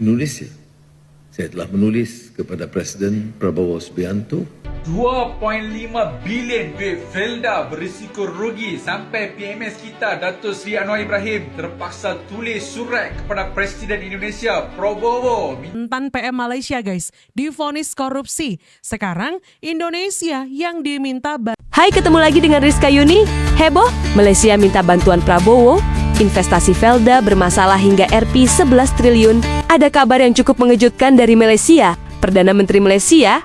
Indonesia. Saya telah menulis kepada Presiden Prabowo Subianto 2.5 bilion duit Felda berisiko rugi sampai PMS kita Datuk Seri Anwar Ibrahim terpaksa tulis surat kepada Presiden Indonesia Prabowo. Mantan PM Malaysia guys, divonis korupsi. Sekarang Indonesia yang diminta Hai, ketemu lagi dengan Rizka Yuni. Heboh, Malaysia minta bantuan Prabowo. Investasi Felda bermasalah hingga Rp 11 triliun. Ada kabar yang cukup mengejutkan dari Malaysia. Perdana Menteri Malaysia,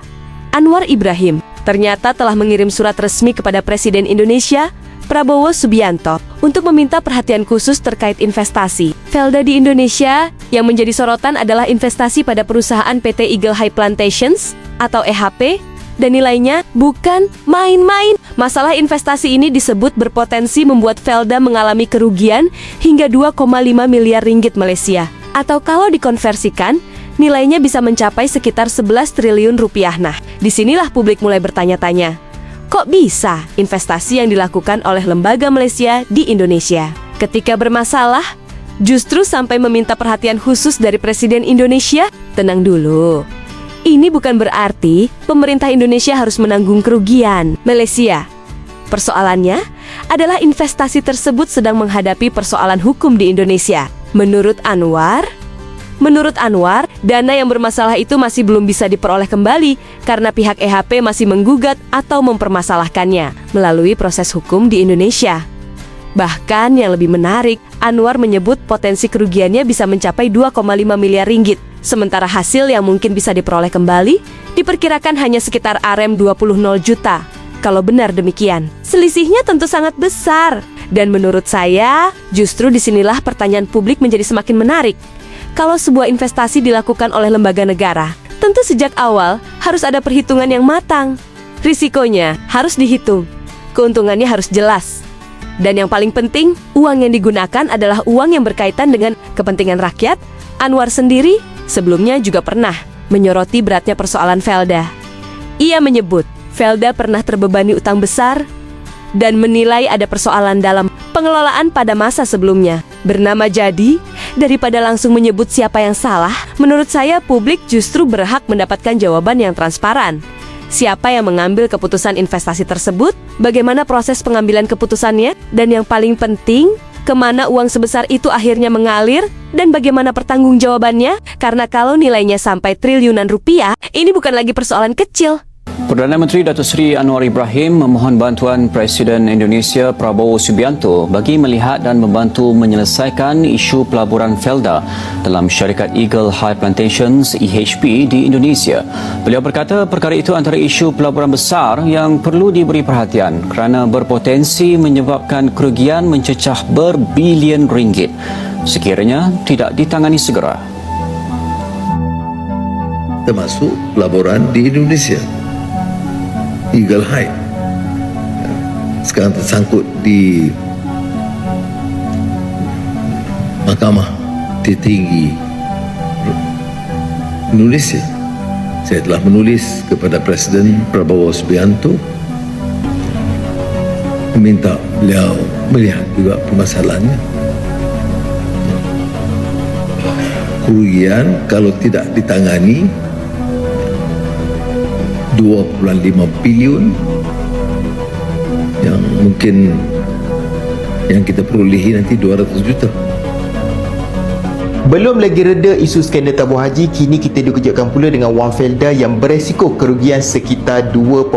Anwar Ibrahim, ternyata telah mengirim surat resmi kepada Presiden Indonesia, Prabowo Subianto, untuk meminta perhatian khusus terkait investasi Felda di Indonesia. Yang menjadi sorotan adalah investasi pada perusahaan PT Eagle High Plantations atau EHP, dan nilainya bukan main-main. Masalah investasi ini disebut berpotensi membuat Felda mengalami kerugian hingga 2,5 miliar ringgit Malaysia. Atau kalau dikonversikan, nilainya bisa mencapai sekitar 11 triliun rupiah. Nah, disinilah publik mulai bertanya-tanya, kok bisa investasi yang dilakukan oleh lembaga Malaysia di Indonesia ketika bermasalah justru sampai meminta perhatian khusus dari Presiden Indonesia? Tenang dulu. Ini bukan berarti pemerintah Indonesia harus menanggung kerugian Malaysia. Persoalannya adalah investasi tersebut sedang menghadapi persoalan hukum di Indonesia. Menurut Anwar, dana yang bermasalah itu masih belum bisa diperoleh kembali karena pihak EHP masih menggugat atau mempermasalahkannya melalui proses hukum di Indonesia. Bahkan yang lebih menarik, Anwar menyebut potensi kerugiannya bisa mencapai 2,5 miliar ringgit. Sementara hasil yang mungkin bisa diperoleh kembali diperkirakan hanya sekitar Rp20 juta. Kalau benar demikian, selisihnya tentu sangat besar. Dan menurut saya, justru disinilah pertanyaan publik menjadi semakin menarik. Kalau sebuah investasi dilakukan oleh lembaga negara, tentu sejak awal harus ada perhitungan yang matang. Risikonya harus dihitung, keuntungannya harus jelas. Dan yang paling penting, uang yang digunakan adalah uang yang berkaitan dengan kepentingan rakyat. Anwar sendiri sebelumnya juga pernah menyoroti beratnya persoalan Felda. Ia menyebut Felda pernah terbebani utang besar dan menilai ada persoalan dalam pengelolaan pada masa sebelumnya. Bernama jadi, daripada langsung menyebut siapa yang salah, menurut saya publik justru berhak mendapatkan jawaban yang transparan. Siapa yang mengambil keputusan investasi tersebut, bagaimana proses pengambilan keputusannya, dan yang paling penting, kemana uang sebesar itu akhirnya mengalir, dan bagaimana pertanggungjawabannya. Karena kalau nilainya sampai triliunan rupiah, ini bukan lagi persoalan kecil. Perdana Menteri Datuk Seri Anwar Ibrahim memohon bantuan Presiden Indonesia Prabowo Subianto bagi melihat dan membantu menyelesaikan isu pelaburan Felda dalam syarikat Eagle High Plantations (EHP) di Indonesia. Beliau berkata perkara itu antara isu pelaburan besar yang perlu diberi perhatian kerana berpotensi menyebabkan kerugian mencecah berbilion ringgit sekiranya tidak ditangani segera. termasuk pelaburan di Indonesia. Eagle High sekarang tersangkut di Mahkamah Tertinggi Indonesia. Saya telah menulis kepada Presiden Prabowo Subianto meminta beliau melihat juga permasalahannya. Kerugian kalau tidak ditangani 2,5 bilion yang mungkin yang kita perolehi nanti 200 juta. Belum lagi reda isu skandal tabung haji, kini kita dikejutkan pula dengan wang Felda yang beresiko kerugian sekitar 2.5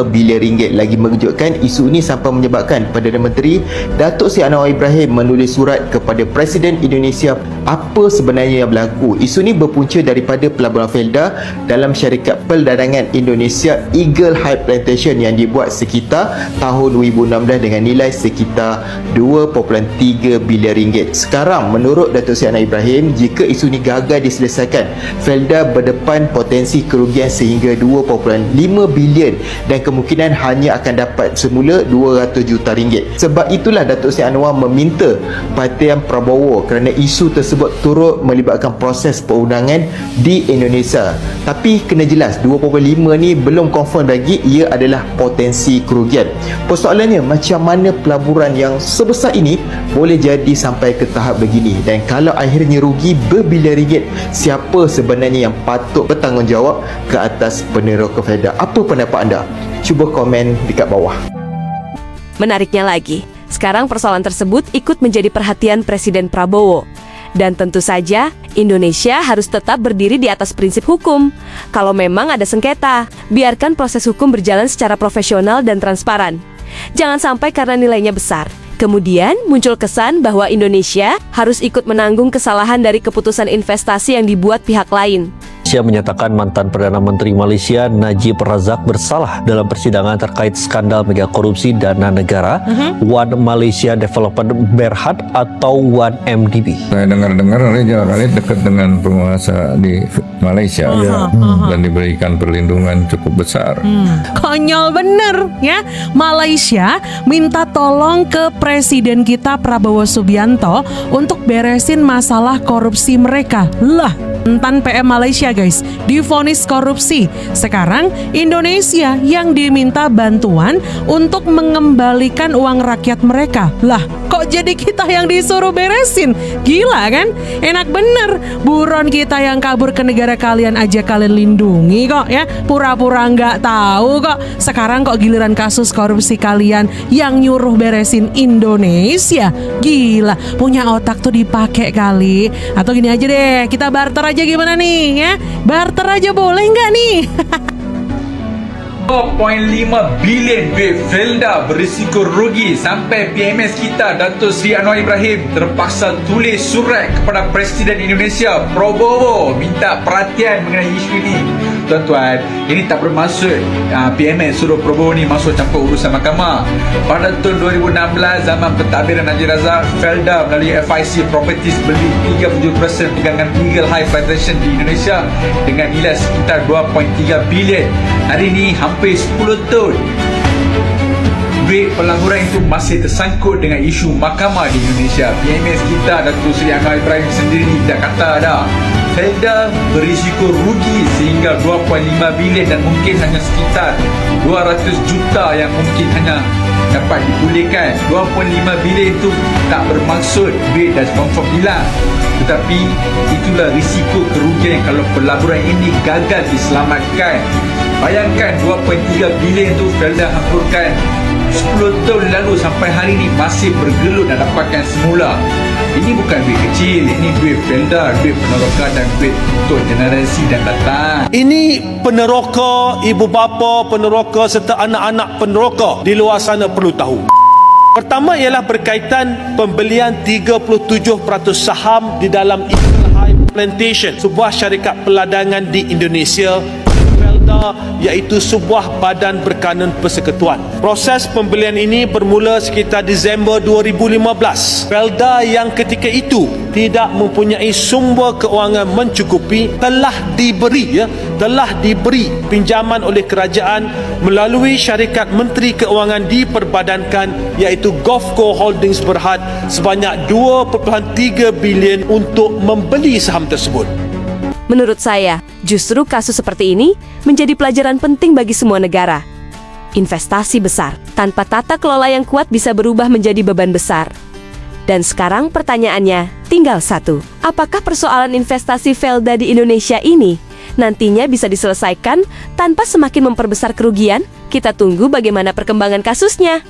bilion ringgit. Lagi mengejutkan, isu ini sampai menyebabkan Perdana Menteri Datuk Seri Anwar Ibrahim menulis surat kepada Presiden Indonesia apa sebenarnya yang berlaku. Isu ini berpunca daripada pelaburan Felda dalam syarikat perdagangan Indonesia Eagle High Plantation yang dibuat sekitar tahun 2016 dengan nilai sekitar 2.3 bilion ringgit. Sekarang menurut Datuk Seri Anwar Ibrahim, jika isu ini gagal diselesaikan, Felda berdepan potensi kerugian sehingga 2.5 bilion dan kemungkinan hanya akan dapat semula 200 juta ringgit. Sebab itulah Datuk Seri Anwar meminta perhatian Prabowo kerana isu tersebut turut melibatkan proses perundangan di Indonesia. Tapi kena jelas 2.5 ni belum confirm lagi ia adalah potensi kerugian. Persoalannya, macam mana pelaburan yang sebesar ini boleh jadi sampai ke tahap begini, dan kalau akhirnya akhirnya rugi berbilion ringgit. Siapa sebenarnya yang patut bertanggungjawab ke atas peneroka Felda? Apa pendapat anda? Cuba komen dekat bawah. Menariknya lagi, sekarang persoalan tersebut ikut menjadi perhatian Presiden Prabowo. Dan tentu saja, Indonesia harus tetap berdiri di atas prinsip hukum. Kalau memang ada sengketa, biarkan proses hukum berjalan secara profesional dan transparan. Jangan sampai karena nilainya besar, kemudian muncul kesan bahwa Indonesia harus ikut menanggung kesalahan dari keputusan investasi yang dibuat pihak lain. Malaysia menyatakan mantan Perdana Menteri Malaysia Najib Razak bersalah dalam persidangan terkait skandal mega korupsi dana negara One Malaysia Development Berhad atau 1MDB. Saya dengar-dengar Raja Khalid dekat dengan penguasa di Malaysia dan diberikan perlindungan cukup besar. Konyol bener ya. Malaysia minta tolong ke presiden kita Prabowo Subianto untuk beresin masalah korupsi mereka. Lah, mantan PM Malaysia guys divonis korupsi. Sekarang Indonesia yang diminta bantuan untuk mengembalikan uang rakyat mereka. Lah, kok jadi kita yang disuruh beresin? Gila kan? Enak bener. Buron kita yang kabur ke negara kalian aja kalian lindungi kok ya. Pura-pura nggak tahu kok. Sekarang kok giliran kasus korupsi kalian yang nyuruh beresin Indonesia. Gila, punya otak tuh dipakai kali. Atau gini aja deh, kita barter aja gimana nih ya? Barter aja boleh nggak nih? 2.5 bilion duit Felda berisiko rugi sampai PMS kita Datuk Seri Anwar Ibrahim terpaksa tulis surat kepada Presiden Indonesia Prabowo minta perhatian mengenai isu ini. Tuan-tuan, ini tak bermaksud PMS suruh Prabowo ni masuk campur urusan mahkamah. Pada tahun 2016 zaman pentadbiran Najib Razak, Felda melalui FIC Properties beli 37% pegangan Eagle High Plantation di Indonesia dengan nilai sekitar 2.3 bilion. Hari ini hampir 10 tahun duit pelaburan itu masih tersangkut dengan isu mahkamah di Indonesia. PMS kita Datuk Seri Anwar Ibrahim sendiri dah kata dah Felda berisiko rugi sehingga 2.5 bilion dan mungkin hanya sekitar 200 juta yang mungkin hanya dapat dipulihkan. 2.5 bilion itu tak bermaksud duit dah confirm hilang, tetapi itulah risiko kerugian kalau pelaburan ini gagal diselamatkan. Bayangkan 2.3 bilion itu Felda hancurkan 10 tahun lalu sampai hari ini masih bergelut dan dapatkan semula. Ini bukan duit kecil, ini duit Felda, duit peneroka dan duit untuk generasi dan datang. Ini peneroka, ibu bapa peneroka serta anak-anak peneroka di luar sana perlu tahu. Pertama ialah berkaitan pembelian 37% saham di dalam Eagle High Plantation, sebuah syarikat peladangan di Indonesia, iaitu sebuah badan berkanun persekutuan. Proses pembelian ini bermula sekitar Disember 2015. Felda yang ketika itu tidak mempunyai sumber keuangan mencukupi telah diberi pinjaman oleh kerajaan melalui syarikat Menteri Keuangan diperbadankan iaitu Govco Holdings Berhad sebanyak 2.3 bilion untuk membeli saham tersebut. Menurut saya, justru kasus seperti ini menjadi pelajaran penting bagi semua negara. Investasi besar tanpa tata kelola yang kuat bisa berubah menjadi beban besar. Dan sekarang pertanyaannya tinggal satu. Apakah persoalan investasi Felda di Indonesia ini nantinya bisa diselesaikan tanpa semakin memperbesar kerugian? Kita tunggu bagaimana perkembangan kasusnya.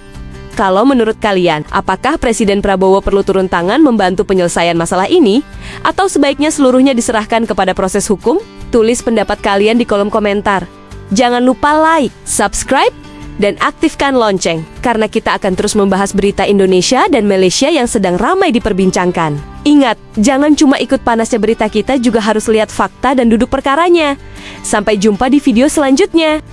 Kalau menurut kalian, apakah Presiden Prabowo perlu turun tangan membantu penyelesaian masalah ini? Atau sebaiknya seluruhnya diserahkan kepada proses hukum? Tulis pendapat kalian di kolom komentar. Jangan lupa like, subscribe, dan aktifkan lonceng, karena kita akan terus membahas berita Indonesia dan Malaysia yang sedang ramai diperbincangkan. Ingat, jangan cuma ikut panasnya berita kita, juga harus lihat fakta dan duduk perkaranya. Sampai jumpa di video selanjutnya.